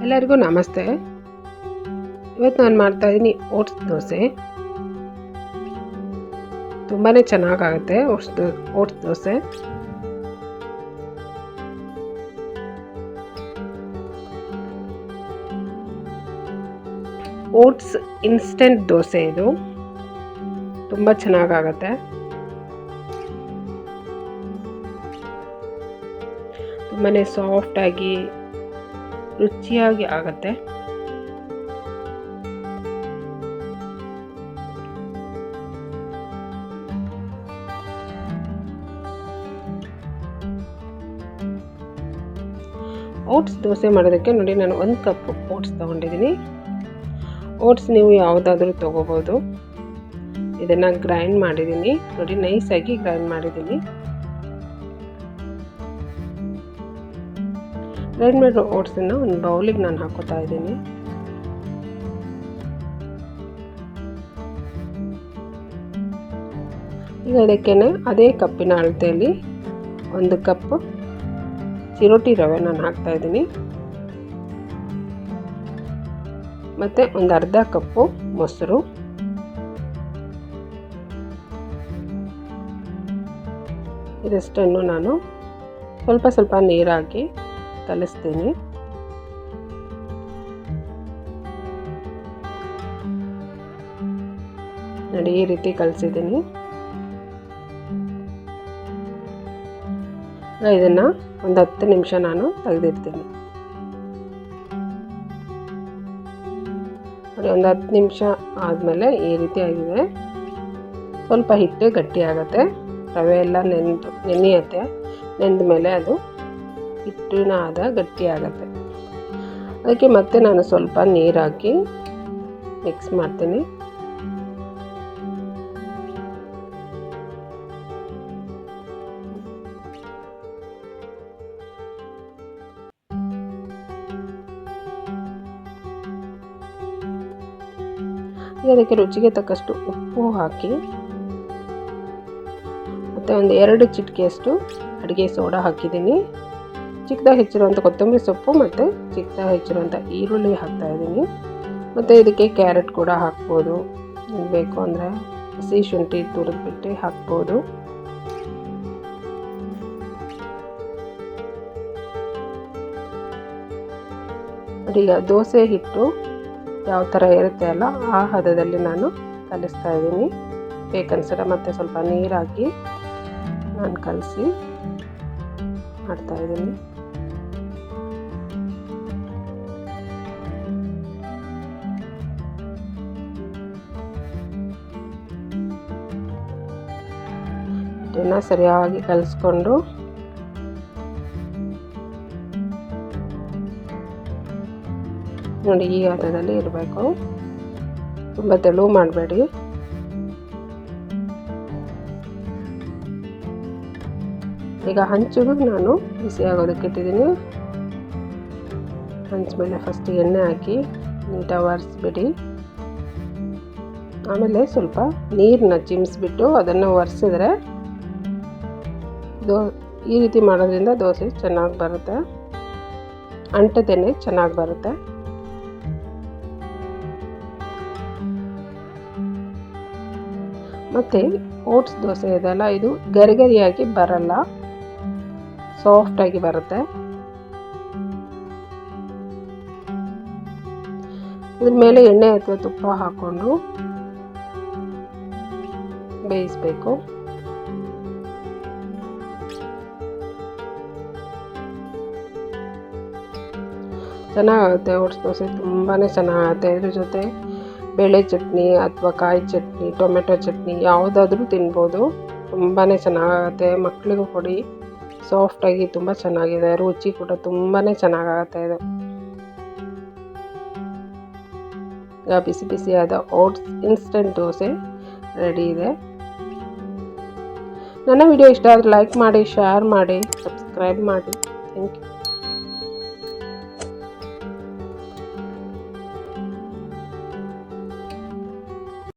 ಎಲ್ಲರಿಗೂ ನಮಸ್ತೆ. ಇವತ್ತು ನಾನು ಮಾಡ್ತಾ ಇದ್ದೀನಿ ಓಟ್ಸ್ ದೋಸೆ. ತುಂಬಾ ಚೆನ್ನಾಗಾಗುತ್ತೆ oats dosa. Oats instant dosa ಇದು ತುಂಬ ಚೆನ್ನಾಗಾಗುತ್ತೆ. ತುಂಬಾ ಸಾಫ್ಟಾಗಿ ರುಚಿಯಾಗಿ ಆಗುತ್ತೆ. ಓಟ್ಸ್ ದೋಸೆ ಮಾಡೋದಕ್ಕೆ ನೋಡಿ, ನಾನು 1 ಕಪ್ ಓಟ್ಸ್ ತೊಗೊಂಡಿದ್ದೀನಿ. ಓಟ್ಸ್ ನೀವು ಯಾವುದಾದ್ರೂ ತೊಗೋಬೋದು. ಇದನ್ನು ಗ್ರೈಂಡ್ ಮಾಡಿದ್ದೀನಿ ನೋಡಿ, ನೈಸಾಗಿ ಗ್ರೈಂಡ್ ಮಾಡಿದ್ದೀನಿ. ಗ್ರೈಂಡ್ ಮಾಡಿರೋ ಓಟ್ಸನ್ನು ಒಂದು ಬೌಲಿಗೆ ನಾನು ಹಾಕೋತಾ ಇದ್ದೀನಿ. ಈಗ ಅದಕ್ಕೇನೆ ಅದೇ ಕಪ್ಪಿನ ಅಳತೆಯಲ್ಲಿ 1 ಕಪ್ ಚಿರೋಟಿ ರವೆ ನಾನು ಹಾಕ್ತಾ ಇದ್ದೀನಿ. ಮತ್ತು ಒಂದು ಅರ್ಧ ಕಪ್ಪು ಮೊಸರು, ಇದಷ್ಟನ್ನು ನಾನು ಸ್ವಲ್ಪ ನೀರು ಹಾಕಿ ಕಲಿಸ್ತೀನಿ. ನೋಡಿ, ಈ ರೀತಿ ಕಲಿಸಿದ್ದೀನಿ. ಇದನ್ನು ಒಂದು 10 ನಿಮಿಷ ನಾನು ತೆಗೆದಿರ್ತೀನಿ. ನೋಡಿ, ಒಂದು 10 ನಿಮಿಷ ಆದಮೇಲೆ ಈ ರೀತಿ ಆಗಿದೆ. ಸ್ವಲ್ಪ ಹಿಟ್ಟು ಗಟ್ಟಿ ಆಗುತ್ತೆ, ರವೆ ಎಲ್ಲ ನೆನೆಯುತ್ತೆ. ನೆಂದ ಮೇಲೆ ಅದು ಹಿಟ್ಟಿನ ಗಟ್ಟಿ ಆಗುತ್ತೆ. ಅದಕ್ಕೆ ಮತ್ತೆ ನಾನು ಸ್ವಲ್ಪ ನೀರು ಹಾಕಿ ಮಿಕ್ಸ್ ಮಾಡ್ತೀನಿ. ಈಗ ಅದಕ್ಕೆ ರುಚಿಗೆ ತಕ್ಕಷ್ಟು ಉಪ್ಪು ಹಾಕಿ, ಮತ್ತು ಒಂದು 2 ಚಿಟಿಕೆಯಷ್ಟು ಅಡುಗೆ ಸೋಡಾ ಹಾಕಿದ್ದೀನಿ. ಚಿಕ್ಕದಾಗಿ ಹೆಚ್ಚಿರುವಂಥ ಕೊತ್ತಂಬರಿ ಸೊಪ್ಪು ಮತ್ತು ಚಿಕ್ಕದಾಗಿ ಹೆಚ್ಚಿರುವಂಥ ಈರುಳ್ಳಿ ಹಾಕ್ತಾ ಇದ್ದೀನಿ. ಮತ್ತು ಇದಕ್ಕೆ ಕ್ಯಾರೆಟ್ ಕೂಡ ಹಾಕ್ಬೋದು, ಬೇಕು ಅಂದರೆ ಹಸಿ ಶುಂಠಿ ತುರಿದ್ಬಿಟ್ಟು ಹಾಕ್ಬೋದು. ಈಗ ದೋಸೆ ಹಿಟ್ಟು ಯಾವ ಥರ ಇರುತ್ತೆ ಅಲ್ಲ, ಆ ಹದದಲ್ಲಿ ನಾನು ಕಲಿಸ್ತಾ ಇದ್ದೀನಿ. ಬೇಕನ್ಸಿದ್ರೆ ಮತ್ತೆ ಸ್ವಲ್ಪ ನೀರು ಹಾಕಿ ನಾನು ಕಲಸಿ ಮಾಡ್ತಾ ಇದ್ದೀನಿ. ಇದನ್ನು ಸರಿಯಾಗಿ ಕಲಿಸ್ಕೊಂಡು ನೋಡಿ, ಈ ಹದದಲ್ಲಿ ಇರಬೇಕು. ತುಂಬ ತೆಳು ಮಾಡಬೇಡಿ. ಈಗ ಹಂಚಿಗೂ ನಾನು ಬಿಸಿ ಆಗೋದಕ್ಕೆ ಇಟ್ಟಿದ್ದೀನಿ. ಹಂಚ ಮೇಲೆ ಫಸ್ಟ್ ಎಣ್ಣೆ ಹಾಕಿ ನೀಟಾಗಿ ಒರೆಸ್ಬಿಡಿ. ಆಮೇಲೆ ಸ್ವಲ್ಪ ನೀರನ್ನ ಚಿಮ್ಮಿಸ್ಬಿಟ್ಟು ಅದನ್ನು ಒರೆಸಿದ್ರೆ ಈ ರೀತಿ ಮಾಡೋದ್ರಿಂದ ದೋಸೆ ಚೆನ್ನಾಗಿ ಬರುತ್ತೆ, ಅಂಟದೇನೆ ಚೆನ್ನಾಗಿ ಬರುತ್ತೆ. ಮತ್ತು ಓಟ್ಸ್ ದೋಸೆ ಇದೆಲ್ಲ, ಇದು ಗರಿಗರಿಯಾಗಿ ಬರಲ್ಲ, ಸಾಫ್ಟಾಗಿ ಬರುತ್ತೆ. ಇದ್ರ ಮೇಲೆ ಎಣ್ಣೆ ಅಥವಾ ತುಪ್ಪ ಹಾಕ್ಕೊಂಡು ಬೇಯಿಸಬೇಕು. ಚೆನ್ನಾಗುತ್ತೆ ಓಟ್ಸ್ ದೋಸೆ, ತುಂಬಾ ಚೆನ್ನಾಗುತ್ತೆ. ಇದ್ರ ಜೊತೆ ಬೇಳೆ ಚಟ್ನಿ ಅಥವಾ ಕಾಯಿ ಚಟ್ನಿ, ಟೊಮೆಟೊ ಚಟ್ನಿ ಯಾವುದಾದ್ರೂ ತಿನ್ಬೋದು. ತುಂಬಾ ಚೆನ್ನಾಗುತ್ತೆ. ಮಕ್ಕಳಿಗೂ ಕೊಡಿ, ಸಾಫ್ಟಾಗಿ ತುಂಬ ಚೆನ್ನಾಗಿದೆ. ರುಚಿ ಕೂಡ ತುಂಬಾ ಚೆನ್ನಾಗಾಗುತ್ತೆ ಇದು. ಈಗ ಬಿಸಿ ಬಿಸಿಯಾದ ಓಟ್ಸ್ ಇನ್ಸ್ಟೆಂಟ್ ದೋಸೆ ರೆಡಿ ಇದೆ. ನನ್ನ ವಿಡಿಯೋ ಇಷ್ಟ ಆದರೆ ಲೈಕ್ ಮಾಡಿ, ಶೇರ್ ಮಾಡಿ, ಸಬ್ಸ್ಕ್ರೈಬ್ ಮಾಡಿ. Thank you.